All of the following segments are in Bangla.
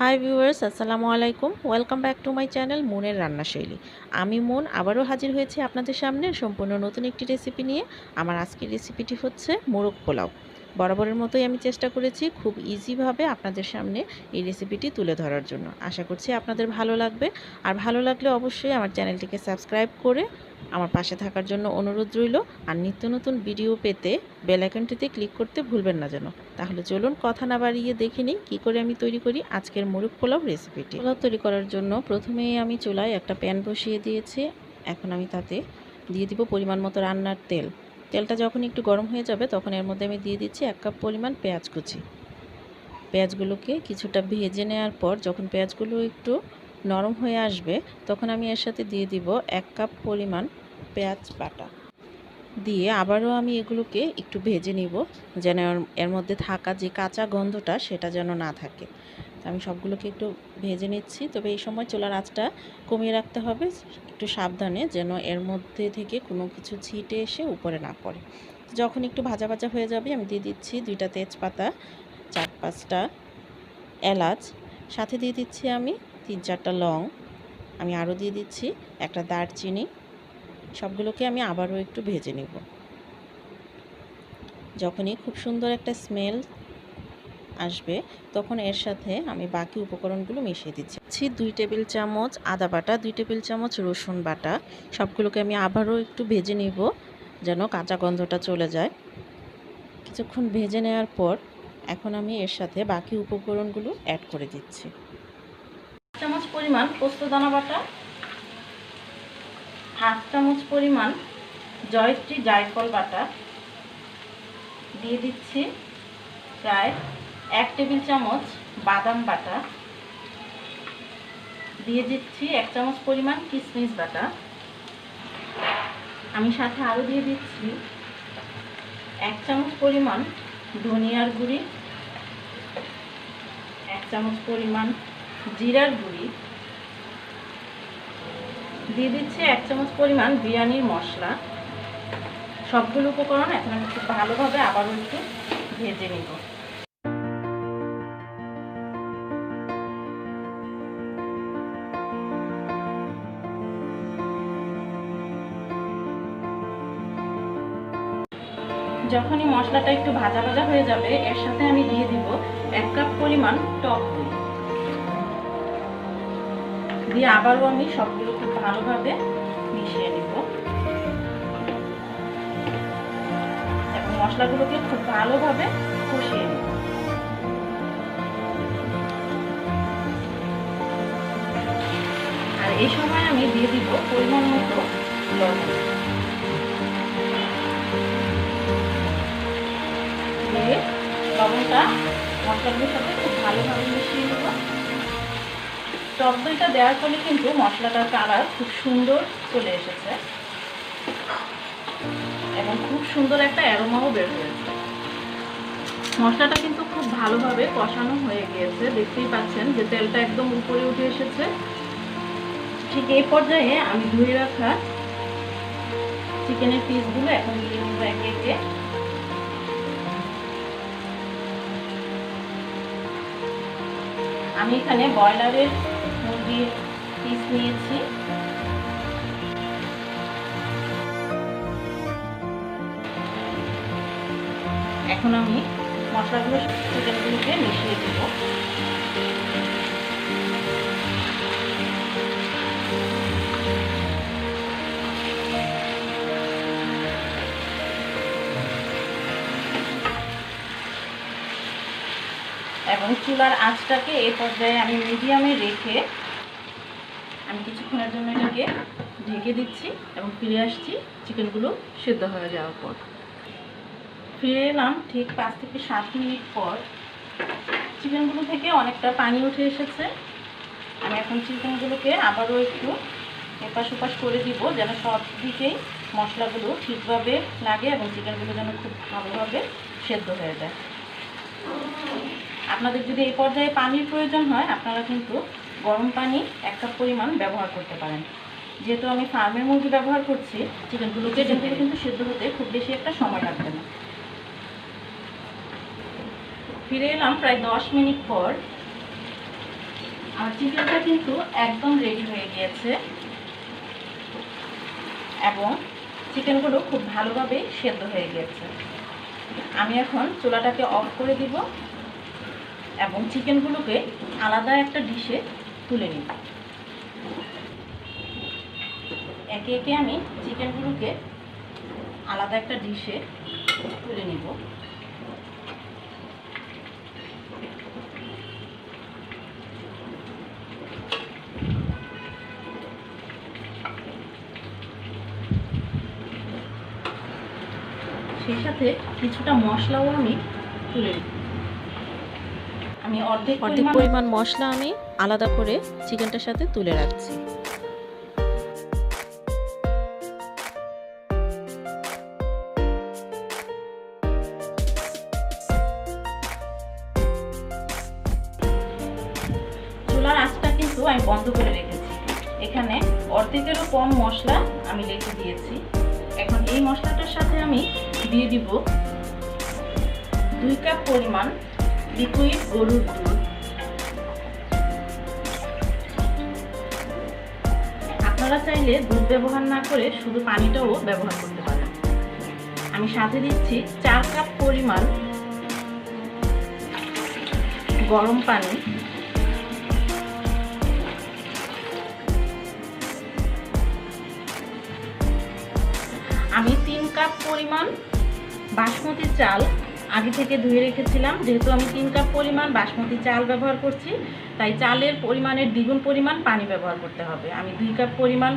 হাই ভিউয়ার্স, আসসালামু আলাইকুম। Welcome back to my channel মুনের রান্নাশৈলী। আমি মুন আবারও হাজির হয়েছি আপনাদের সামনে সম্পূর্ণ নতুন একটি রেসিপি নিয়ে। আমার আজকের রেসিপিটি হচ্ছে মোরগ পোলাও। বরাবরের মতোই আমি চেষ্টা করেছি খুব ইজিভাবে আপনাদের সামনে এই রেসিপিটি তুলে ধরার জন্য। আশা করছি আপনাদের ভালো লাগবে। আর ভালো লাগলে অবশ্যই আমার চ্যানেলটিকে সাবস্ক্রাইব করে আমার পাশে থাকার জন্য অনুরোধ রইল। আর নিত্য নতুন ভিডিও পেতে বেল আইকনটিতে ক্লিক করতে ভুলবেন না যেন। তাহলে চলুন কথা না বাড়িয়ে দেখে নিই কী করে আমি তৈরি করি আজকের মোরগ পোলাও রেসিপিটি। পোলাও তৈরি করার জন্য প্রথমেই আমি চুলায় একটা প্যান বসিয়ে দিয়েছি। এখন আমি তাতে দিয়ে দিব পরিমাণ মতো রান্নার তেল। তেলটা যখন একটু গরম হয়ে যাবে তখন এর মধ্যে আমি দিয়ে দিচ্ছি 1 কাপ পরিমাণ পেঁয়াজ কুচি। পেঁয়াজগুলোকে কিছুটা ভেজে নেওয়ার পর যখন পেঁয়াজগুলো একটু নরম হয়ে আসবে তখন আমি এর সাথে দিয়ে দিব 1 কাপ পরিমাণ পেঁয়াজ বাটা। দিয়ে আবারও আমি এগুলোকে একটু ভেজে নিব, যেন এর মধ্যে থাকা যে কাঁচা গন্ধটা সেটা যেন না থাকে। আমি সবগুলোকে একটু ভেজে নিচ্ছি। তবে এই সময় চুলার আঁচটা কমিয়ে রাখতে হবে, একটু সাবধানে, যেন এর মধ্যে থেকে কোনো কিছু ছিটে এসে উপরে না পড়ে। যখন একটু ভাজা ভাজা হয়ে যাবে আমি দিয়ে দিচ্ছি 2টা তেজপাতা, 4-5টা এলাচ, সাথে দিয়ে দিচ্ছি আমি 3-4টা লং। আমি আরও দিয়ে দিচ্ছি একটা দারচিনি। সবগুলোকে আমি আবারও একটু ভেজে নেব। যখনই খুব সুন্দর একটা স্মেল আসবে তখন এর সাথে আমি বাকি উপকরণগুলো মিশিয়ে দিচ্ছি। 2 টেবিল চামচ আদা বাটা, 2 টেবিল চামচ রসুন বাটা। সবগুলোকে আমি আবারও একটু ভেজে নেব যেন কাঁচা গন্ধটা চলে যায়। কিছুক্ষণ ভেজে নেওয়ার পর এখন আমি এর সাথে বাকি উপকরণগুলো অ্যাড করে দিচ্ছি। 1 চামচ পরিমাণ পোস্তদানা বাটা, 1/2 চামচ পরিমাণ জয়ত্রী জায়ফল বাটা, দিয়ে দিচ্ছি প্রায় 1 টেবিল চামচ বাদাম বাটা, দিয়ে দিচ্ছি 1 চামচ পরিমাণ কিশমিশ বাটা। আমি সাথে আরও দিয়ে দিচ্ছি 1 চামচ পরিমাণ ধনিয়ার গুঁড়ি, 1 চামচ পরিমাণ জিরার গুঁড়ি, দিয়ে দিচ্ছি 1 চামচ পরিমাণ বিরিয়ানির মশলা। সবগুলো উপকরণ এখন আমি খুব ভালোভাবে আবারও একটু ভেজে নেব। যখনই মশলাটা একটু ভাজা ভাজা হয়ে যাবে এর সাথে আমি দিয়ে দিব 1 কাপ পরিমাণ টক দই। দিয়ে আবারও আমি সবগুলো খুব ভালোভাবে মিশিয়ে নেব এবং মশলাগুলোকে খুব ভালোভাবে কষিয়ে নেব। আর এই সময় আমি দিয়ে দিব পরিমাণ মতো লবণ। দিয়ে লবণটা মশলাগুলোর সাথে খুব ভালোভাবে মিশিয়ে নেব। টক দইটা দেওয়ার ফলে কিন্তু মশলাটার কালার খুব সুন্দর চলে এসেছে এবং খুব সুন্দর একটা অ্যারোমাও বের হয়েছে। মশলাটা কিন্তু খুব ভালোভাবে কষানো হয়ে গিয়েছে, দেখতেই পাচ্ছেন যে তেলটা একদম উপরে উঠে এসেছে। ঠিক এই পর্যায়ে আমি ধুয়ে রাখা চিকেনের পিসগুলো এখন দিয়ে নেব একে একে। আমি এখানে ব্রয়লারের মুরগির পিস নিয়েছি। এখন আমি মশলাগুলো চিকেনগুলোকে মিশিয়ে দেব। এবং চুলার আঁচটাকে এই পর্যায়ে আমি মিডিয়ামে রেখে আমি কিছুক্ষণের জন্য এটাকে ঢেকে দিচ্ছি এবং ফিরে আসছি চিকেনগুলো সিদ্ধ হয়ে যাওয়ার পর। ফিরে এলাম ঠিক 5 থেকে 7 মিনিট পর। চিকেনগুলো থেকে অনেকটা পানি উঠে এসেছে। আমি এখন চিকেনগুলোকে আবারও একটু এপাশ ওপাশ করে দিব যেন সব দিকেই মশলাগুলো ঠিকভাবে লাগে এবং চিকেনগুলো যেন খুব ভালোভাবে সেদ্ধ হয়ে যায়। আপনাদের যদি এই পর্যায়ে পানির প্রয়োজন হয় আপনারা কিন্তু গরম পানি 1 কাপ পরিমাণ ব্যবহার করতে পারেন। যেহেতু আমি ফার্মের মুরগি ব্যবহার করছি চিকেনগুলোকে কিন্তু সেদ্ধ হতে খুব বেশি একটা সময় লাগবে না। ফিরে এলাম প্রায় 10 মিনিট পর। আর চিকেনটা কিন্তু একদম রেডি হয়ে গিয়েছে এবং চিকেনগুলো খুব ভালোভাবে সেদ্ধ হয়ে গিয়েছে। আমি এখন চুলাটাকে অফ করে দিব এবং চিকেনগুলোকে আলাদা একটা ডিশে তুলে নিব। একে একে আমি চিকেনগুলোকে আলাদা একটা ডিশে তুলে নিব। সেই সাথে কিছুটা মশলাও আমি তুলে নিব। আমি অর্ধেক পরিমাণ মশলা আমি আলাদা করে চিকেনটার সাথে তুলে রাখছি। চুলার আঁচটা কিন্তু আমি বন্ধ করে রেখেছি। এখানে অর্ধেকেরও কম মশলা আমি রেখে দিয়েছি। এখন এই মশলাটার সাথে আমি দিয়ে দিব 2 কাপ পরিমাণ লিকুইড গরুর দুধ। আপনারা চাইলে দুধ ব্যবহার না করে শুধু পানিটাও ব্যবহার করতে পারেন। আমি সাথে দিচ্ছি 4 কাপ পরিমাণ গরম পানি। আমি 3 কাপ পরিমাণ বাসমতি চাল আগে থেকে ধুয়ে রেখেছিলাম। যেহেতু আমি 3 কাপ পরিমাণ বাসমতি চাল ব্যবহার করছি, তাই চালের পরিমাণের দ্বিগুণ পরিমাণ পানি ব্যবহার করতে হবে। আমি 2 কাপ পরিমাণ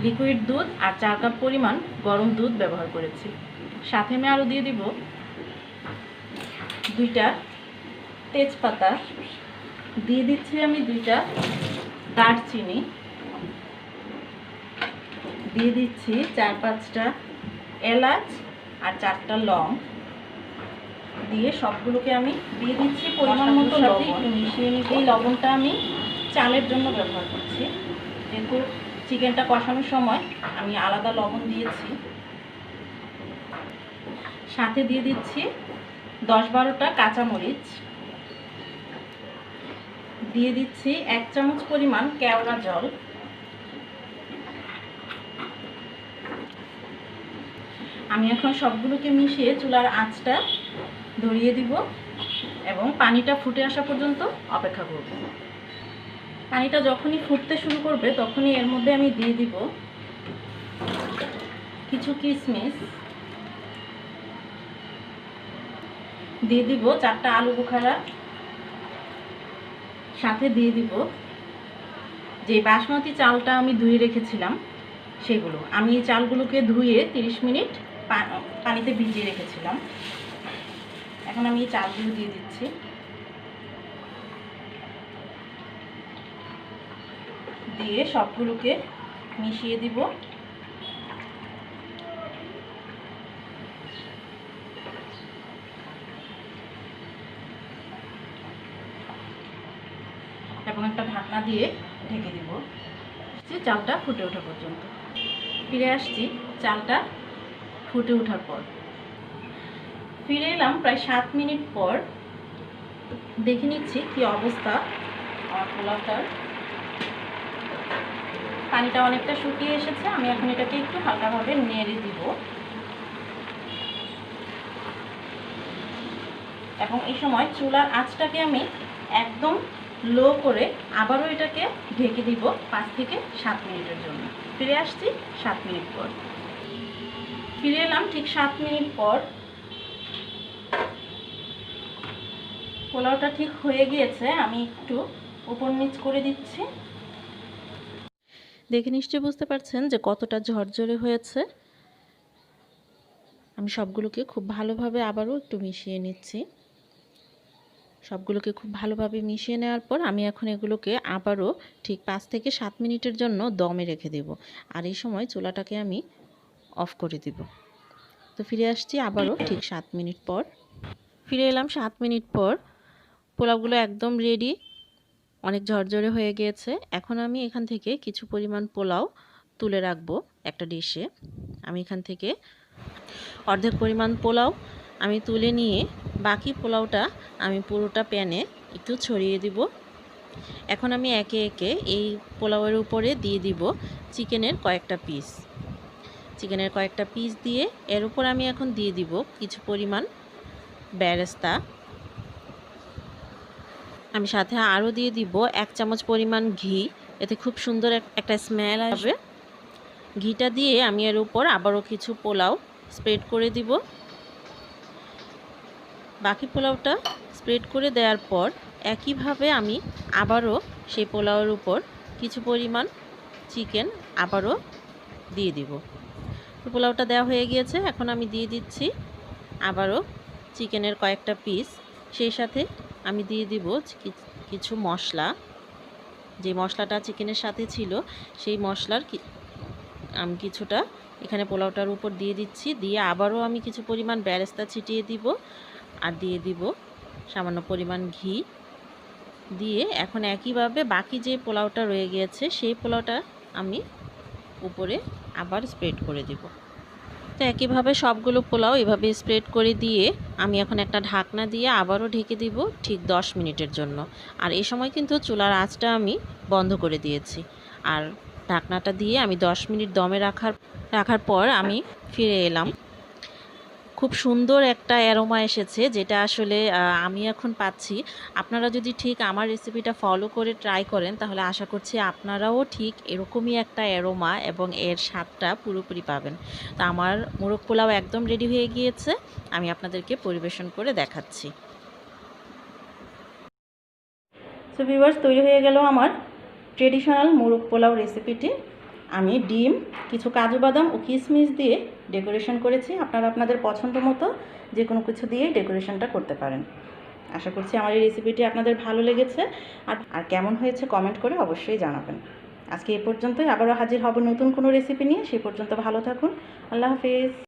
লিকুইড দুধ আর 4 কাপ পরিমাণ গরম দুধ ব্যবহার করেছি। সাথে আমি আরও দিয়ে দিব 2টা তেজপাতা, দিয়ে দিচ্ছি আমি 2টা দারচিনি, দিয়ে দিচ্ছি 4-5টা এলাচ আর 4টা লং, দিয়ে সবগুলোকে আমি দিয়ে দিচ্ছি পরিমাণ মতো লবণ। একটু মিশিয়ে নিই। এই লবণটা আমি চালের জন্য ব্যবহার করছি, যেহেতু চিকেনটা কষানোর সময় আমি আলাদা লবণ দিয়েছি। সাথে দিয়ে দিচ্ছি 10-12টা কাঁচামরিচ, দিয়ে দিচ্ছি 1 চামচ পরিমাণ কেওড়া জল, আমি এখন সবগুলোকে মিশিয়ে চুলার আঁচটা ধরিয়ে দিব এবং পানিটা ফুটে আসা পর্যন্ত অপেক্ষা করব। পানিটা যখনই ফুটতে শুরু করবে তখনই এর মধ্যে আমি দিয়ে দিব কিছু কিশমিশ, দিয়ে দিব 4টা আলু বোখারা, সাথে দিয়ে দিব যে বাসমতি চালটা আমি ধুয়ে রেখেছিলাম সেগুলো। আমি এই চালগুলোকে ধুয়ে 30 মিনিট পানিতে ভিজিয়ে রেখেছিলাম। এখন আমি এই চালগুলো দিয়ে দিচ্ছি। দিয়ে সবগুলোকে মিশিয়ে দিব। এবং একটা ঢাকনা দিয়ে ঢেকে দিব যে চালটা ফুটে ওঠা পর্যন্ত। ফিরে আসছি চালটা ফুটে ওঠার পর। ফিরে এলাম প্রায় 7 মিনিট পর। দেখে নিচ্ছি কি অবস্থা আমার পোলাওটার। পানিটা অনেকটা শুকিয়ে এসেছে। আমি এখন এটাকে একটু হালকাভাবে নেড়ে দিব এবং এই সময় চুলার আঁচটাকে আমি একদম লো করে আবারও এটাকে ঢেকে দিব 5 থেকে 7 মিনিটের জন্য। ফিরে আসছি 7 মিনিট পর। ফিরে এলাম ঠিক 7 মিনিট পর। পোলাওটা ঠিক হয়ে গিয়েছে। আমি একটু উপর নিচ করে দিচ্ছি। দেখে নিশ্চয়ই বুঝতে পারছেন যে কতটা ঝরঝরে হয়েছে। আমি সবগুলোকে খুব ভালোভাবে আবারও একটু মিশিয়ে নিচ্ছি। সবগুলোকে খুব ভালোভাবে মিশিয়ে নেওয়ার পর আমি এখন এগুলোকে আবারও ঠিক 5 থেকে 7 মিনিটের জন্য দমে রেখে দেব। আর এই সময় চুলাটাকে আমি অফ করে দিব। তো ফিরে আসছি আবারও ঠিক 7 মিনিট পর। ফিরে এলাম 7 মিনিট পর। পোলাওগুলো একদম রেডি, অনেক ঝরঝরে হয়ে গিয়েছে। এখন আমি এখান থেকে কিছু পরিমাণ পোলাও তুলে রাখবো একটা ডিশে। আমি এখান থেকে অর্ধেক পরিমাণ পোলাও আমি তুলে নিয়ে বাকি পোলাওটা আমি পুরোটা প্যানে একটু ছড়িয়ে দিব এখন আমি একে একে এই পোলাওয়ের উপরে দিয়ে দিব চিকেনের কয়েকটা পিস দিয়ে এর উপর আমি এখন দিয়ে দিব কিছু পরিমাণ বেরেস্তা। আমি সাথে আরও দিয়ে দিব 1 চামচ পরিমাণ ঘি, এতে খুব সুন্দর একটা স্মেল আসবে। ঘিটা দিয়ে আমি এর উপর আবারও কিছু পোলাও স্প্রেড করে দিব। বাকি পোলাওটা স্প্রেড করে দেওয়ার পর একইভাবে আমি আবারও সেই পোলাওয়ের উপর কিছু পরিমাণ চিকেন আবারও দিয়ে দিব। পোলাওটা দেওয়া হয়ে গিয়েছে, এখন আমি দিয়ে দিচ্ছি আবারও চিকেনের কয়েকটা পিস। সেই সাথে আমি দিয়ে দিব কিছু মশলা, যে মশলাটা চিকেনের সাথে ছিল সেই মশলার আমি কিছুটা এখানে পোলাওটার উপর দিয়ে দিচ্ছি। দিয়ে আবারও আমি কিছু পরিমাণ বেরেস্তা ছিটিয়ে দিব আর দিয়ে দিব সামান্য পরিমাণ ঘি। দিয়ে এখন একইভাবে বাকি যে পোলাওটা রয়ে গিয়েছে সেই পোলাওটা আমি উপরে আবার স্প্রেড করে দিব। তো একইভাবে সবগুলো পোলাও এভাবে স্প্রেড করে দিয়ে আমি এখন একটা ঢাকনা দিয়ে আবারও ঢেকে দিব ঠিক 10 মিনিটের জন্য। আর এই সময় কিন্তু চুলার আঁচটা আমি বন্ধ করে দিয়েছি। আর ঢাকনাটা দিয়ে আমি 10 মিনিট দমে রাখার পর আমি ফিরে এলাম। খুব সুন্দর একটা অ্যারোমা এসেছে, যেটা আসলে আমি এখন পাচ্ছি। আপনারা যদি ঠিক আমার রেসিপিটা ফলো করে ট্রাই করেন তাহলে আশা করছি আপনারাও ঠিক এরকমই একটা অ্যারোমা এবং এর স্বাদটা পুরোপুরি পাবেন। তো আমার মোরগ পোলাও একদম রেডি হয়ে গিয়েছে, আমি আপনাদেরকে পরিবেশন করে দেখাচ্ছি। সো ভিউয়ার্স, তৈরি হয়ে গেল আমার ট্রেডিশনাল মোরগ পোলাও রেসিপিটি। আমি ডিম, কিছু কাজু বাদাম ও কিশমিশ দিয়ে ডেকোরেশন করেছি। আপনারা আপনাদের পছন্দ মতো যে কোনো কিছু দিয়ে ডেকোরেশনটা করতে পারেন। আশা করছি আমার এই রেসিপিটি আপনাদের ভালো লেগেছে। আর কেমন হয়েছে কমেন্ট করে অবশ্যই জানাবেন। আজকে এ পর্যন্তই, আবারও হাজির হব নতুন কোনো রেসিপি নিয়ে। সেই পর্যন্ত ভালো থাকুন। আল্লাহ হাফেজ।